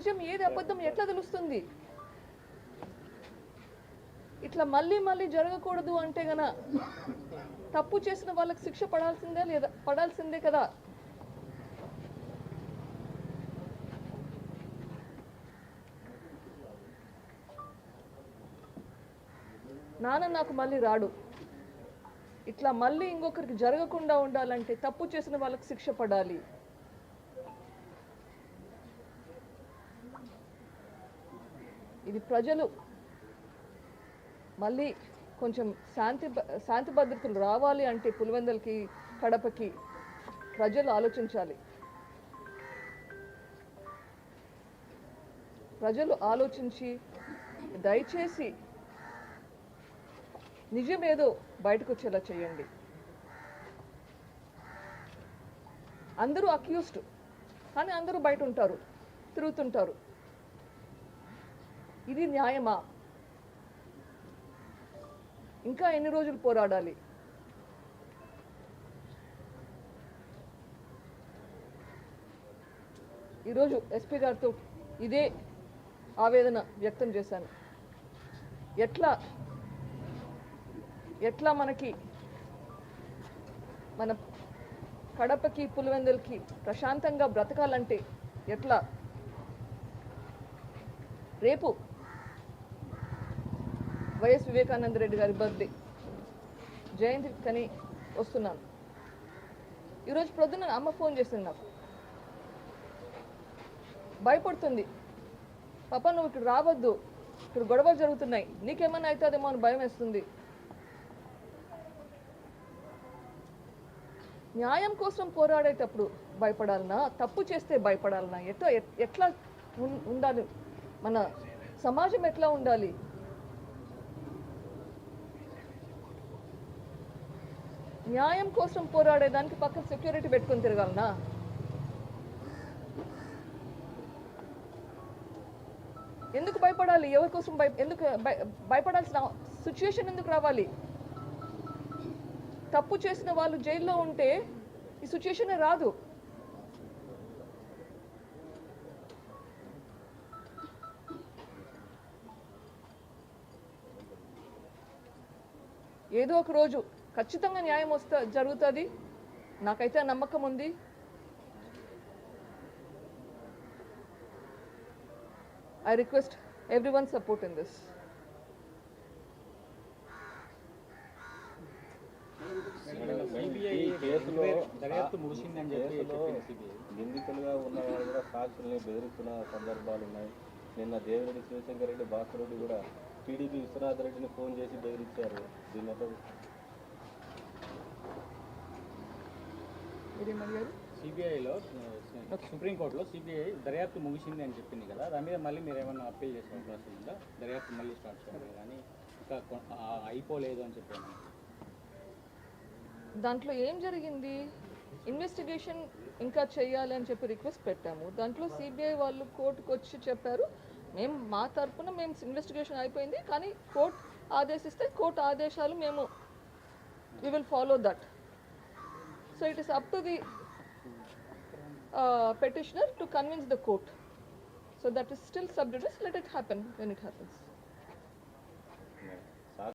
నిజం ఏది అబద్ధం ఎట్లా తెలుస్తుంది? ఇట్లా మళ్ళీ మళ్ళీ జరగకూడదు అంటే గన తప్పు చేసిన వాళ్ళకి శిక్ష పడాల్సిందే కదా. నాన్న నాకు మళ్ళీ రాడు. ఇట్లా మళ్ళీ ఇంకొకరికి జరగకుండా ఉండాలంటే తప్పు చేసిన వాళ్ళకి శిక్ష పడాలి. ఇది ప్రజలు మళ్ళీ కొంచెం శాంతి భద్రతలు రావాలి అంటే పులివెందులకి కడపకి ప్రజలు ఆలోచించాలి. ప్రజలు ఆలోచించి దయచేసి నిజమేదో బయటకు వచ్చేలా చేయండి. అందరూ అక్యూస్డ్ కానీ అందరూ బయట ఉంటారు, తిరుగుతుంటారు. ఇది న్యాయమా? ఇంకా ఎన్ని రోజులు పోరాడాలి? ఈరోజు ఎస్పీ గారితో ఇదే ఆవేదన వ్యక్తం చేశాను. ఎట్లా మనకి మన కడపకి పులివెందులకి ప్రశాంతంగా బ్రతకాలంటే ఎట్లా? రేపు వైఎస్ వివేకానంద రెడ్డి గారి బర్త్డే జయంతి కని వస్తున్నాను. ఈరోజు ప్రొద్దున అమ్మ ఫోన్ చేసింది నాకు, భయపడుతుంది. పాప నువ్వు ఇక్కడ రావద్దు, ఇక్కడ గొడవలు జరుగుతున్నాయి, నీకేమన్నా అవుతుందేమో అని భయం వేస్తుంది. న్యాయం కోసం పోరాడేటప్పుడు భయపడాలనా? తప్పు చేస్తే భయపడాలనా? ఎట్లా ఉండాలి? మన సమాజం ఎట్లా ఉండాలి? న్యాయం కోసం పోరాడేదానికి పక్కన సెక్యూరిటీ పెట్టుకొని తిరగాలనా? ఎందుకు భయపడాలి? ఎవరి కోసం ఎందుకు భయపడాల్సిన సిచ్యుయేషన్ ఎందుకు రావాలి? తప్పు చేసిన వాళ్ళు జైల్లో ఉంటే ఈ సిచ్యుయేషనే రాదు. ఏదో ఒక రోజు ఖచ్చితంగా న్యాయం జరుగుతుంది. నాకైతే నమ్మకం ఉంది. I request everyone's support in this. నిందితులుగా ఉన్న వాళ్ళు కూడా సాక్షుల్ని బెదిరిస్తున్న సందర్భాలు ఉన్నాయి. నిన్న దేవిరెడ్డి శివశంకర్ రెడ్డి, భాస్కర్ రెడ్డి కూడా టీడీపీ విశ్వనాథ్ రెడ్డిని ఫోన్ చేసి బెదిరించారు. సిబిఐలో సుప్రీంకోర్టులో సిబిఐ దర్యాప్తు ముగిసింది అని చెప్పింది కదా, దాని మీద మళ్ళీ మీరు ఏమన్నా అప్పీల్ చేసే అవకాశం ఉందా? దర్యాప్తు మళ్ళీ స్టార్ట్ చేయాలి కానీ ఇంకా అయిపోలేదు అని చెప్పాను. దాంట్లో ఏం జరిగింది? ఇన్వెస్టిగేషన్ ఇంకా చేయాలి అని చెప్పి రిక్వెస్ట్ పెట్టాము. దాంట్లో సిబిఐ వాళ్ళు కోర్టుకు వచ్చి చెప్పారు, మేము మా తరఫున ఇన్వెస్టిగేషన్ అయిపోయింది, కానీ కోర్టు ఆదేశిస్తే కోర్టు ఆదేశాలు మేము we will follow that. So it is up to the petitioner to convince the court. So that is still sub judice. Let it happen when it happens.